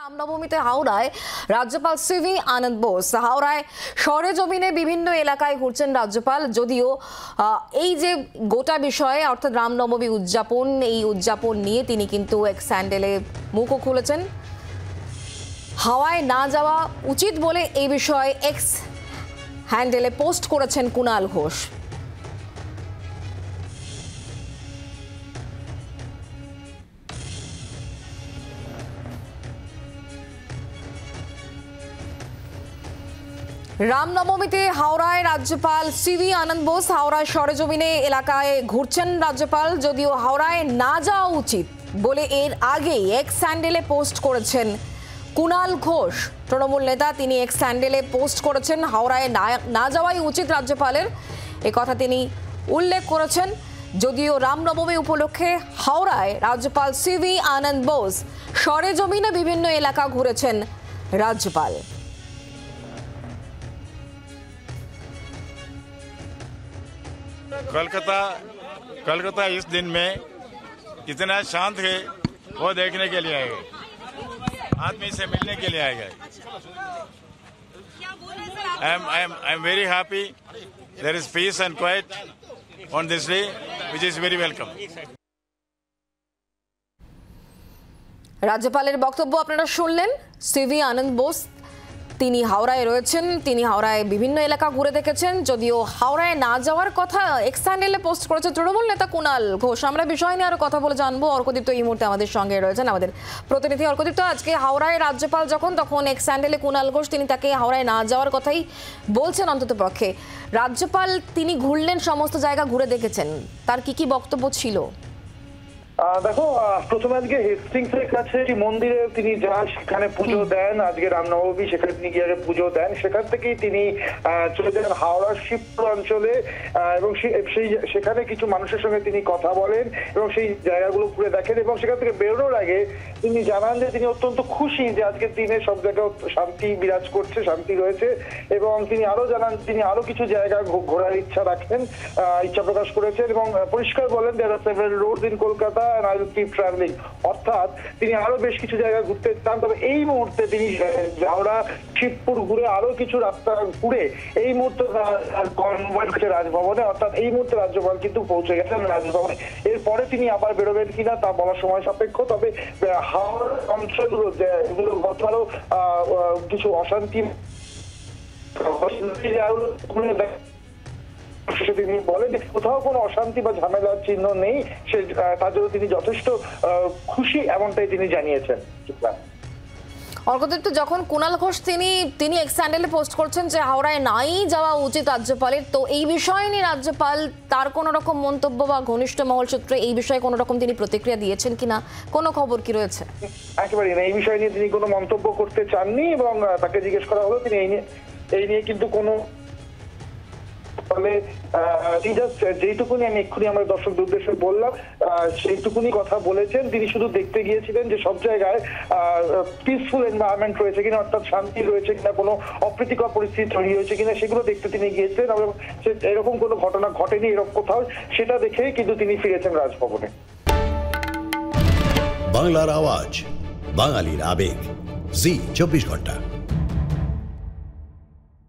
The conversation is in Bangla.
রামনবমীতে হাওড়ায় রাজ্যপাল সিভি আনন্দ বোস হাওড়ায় সরেজমিনে বিভিন্ন এলাকায় ঘুরছেন রাজ্যপাল। যদিও এই যে গোটা বিষয়ে অর্থাৎ রামনবমী উদযাপন, এই উদযাপন নিয়ে তিনি কিন্তু এক স্যান্ডেলে মুখও খুলেছেন। হাওয়ায় না যাওয়া উচিত বলে এই বিষয়ে এক্স হ্যান্ডেলে পোস্ট করেছেন কুণাল ঘোষ। রামনবমীতে হাওড়ায় রাজ্যপাল সিভি আনন্দ বোস হাওড়ায় সরেজমিনে এলাকায় ঘুরছেন রাজ্যপাল। যদিও হাওড়ায় না যাওয়া উচিত বলে এর আগেই এক্স স্যান্ডেলে পোস্ট করেছেন কুণাল ঘোষ, তৃণমূল নেতা। তিনি এক্স স্যান্ডেলে পোস্ট করেছেন হাওড়ায় না যাওয়াই উচিত রাজ্যপালের, এ কথা তিনি উল্লেখ করেছেন। যদিও রামনবমী উপলক্ষে হাওড়ায় রাজ্যপাল সিভি আনন্দ বোস সরেজমিনে বিভিন্ন এলাকা ঘুরেছেন রাজ্যপাল। कोलकाता इस दिन में कितना शांत है वो देखने के लिए आए गए, आदमी से मिलने के लिए आए गए। I am very happy. There is peace and quiet on this day, which is very welcome. রাজ্যপালের বক্তব্য আপনারা শুনলেন। সিভি আনন্দ বোস তিনি হাওড়ায় রয়েছেন, তিনি হাওড়ায় বিভিন্ন এলাকা ঘুরে দেখেছেন। যদিও হাওড়ায় না যাওয়ার কথা এক্স হ্যান্ডেলে পোস্ট করেছে তৃণমূল নেতা কুণাল ঘোষ। আমরা বিষয় নিয়ে আরো কথা বলে জানবো। অর্কদীপ্ত এই মুহূর্তে আমাদের সঙ্গে রয়েছেন, আমাদের প্রতিনিধি অর্কদীপ্ত। আজকে হাওড়ায় রাজ্যপাল তখন এক্স হ্যান্ডেলে কুণাল ঘোষ তিনি তাকে হাওড়ায় না যাওয়ার কথাই বলছেন। অন্তত পক্ষে রাজ্যপাল তিনি ঘুরলেন, সমস্ত জায়গা ঘুরে দেখেছেন, তার কি বক্তব্য ছিল? দেখো, প্রথমে আজকে হেস্টিংসের কাছে একটি মন্দিরে তিনি যান, সেখানে পুজো দেন। আজকে রামনবমী, সেখানে তিনি গিয়ে পুজো দেন। সেখান থেকেই তিনি চলে যান হাওড়ার শিবপুর অঞ্চলে এবং সেখানে কিছু মানুষের সঙ্গে তিনি কথা বলেন এবং সেই জায়গাগুলো ঘুরে দেখেন। এবং সেখান থেকে বেরোনোর আগে তিনি জানান যে তিনি অত্যন্ত খুশি যে আজকের দিনে সব জায়গায় শান্তি বিরাজ করছে, শান্তি রয়েছে। এবং তিনি আরো জানান তিনি আরো কিছু জায়গা ঘোরার ইচ্ছা প্রকাশ করেছেন এবং পরিষ্কার বলেন there are several roads in Kolkata and I will keep traveling। অর্থাৎ তিনি আরো বেশ কিছু জায়গা ঘুরতে চান। তবে এই মুহূর্তে তিনি হাওড়া শিবপুর ঘুরে আরো কিছু রাস্তা ঘুরে এই মুহূর্তে কনভয় হচ্ছে রাজভবনে। অর্থাৎ এই মুহূর্তে রাজ্যপাল কিন্তু পৌঁছে গেছেন রাজভবনে। এরপরে তিনি আবার বেরোবেন কিনা তা বলার সময় সাপেক্ষ। তবে হাওড়ার অঞ্চলগুলো যেগুলো গতকালও কিছু অশান্তি তিনি বলেন যে কোথাও কোনো অশান্তি বা ঝামেলার চিহ্ন নেই, তার জন্য তিনি যথেষ্ট খুশি, এমনটাই তিনি জানিয়েছেন। অর্কদীপ্ত, যখন কুণাল ঘোষ তিনি এক্স হ্যান্ডেলে পোস্ট করছেন যে হাওড়ায় নাই যাওয়া উচিত রাজ্যপালের, তো এই বিষয়ে নিয়ে রাজ্যপাল তার কোনো রকম মন্তব্য বা ঘনিষ্ঠ মহল সূত্রে এই বিষয়ে কোনো রকম তিনি প্রতিক্রিয়া দিয়েছেন কিনা, কোনো খবর কি রয়েছে? একেবারে না, এই বিষয় নিয়ে তিনি কোনো মন্তব্য করতে চাননি এবং তাকে জিজ্ঞেস করা হলো তিনি এই নিয়ে কিন্তু কোনো যেইটুকুনি আমি এক্ষুনি আমার দর্শকদের উদ্দেশ্যে বললাম সেইটুকুনি কথা বলেছেন। তিনি শুধু দেখতে গিয়েছিলেন যে সব জায়গায় পিসফুল এনভায়রনমেন্ট রয়েছে কিনা, অর্থাৎ শান্তি রয়েছে কিনা, কোনো অপ্রীতিকর পরিস্থিতি তৈরি হয়েছে কিনা সেগুলো দেখতে তিনি গিয়েছিলেন এবং এরকম কোনো ঘটনা ঘটেনি এরকম কোথাও, সেটা দেখেই কিন্তু তিনি ফিরেছেন রাজভবনে। বাংলার আওয়াজ, বাঙালির আবেগ, জি 24 ঘন্টা।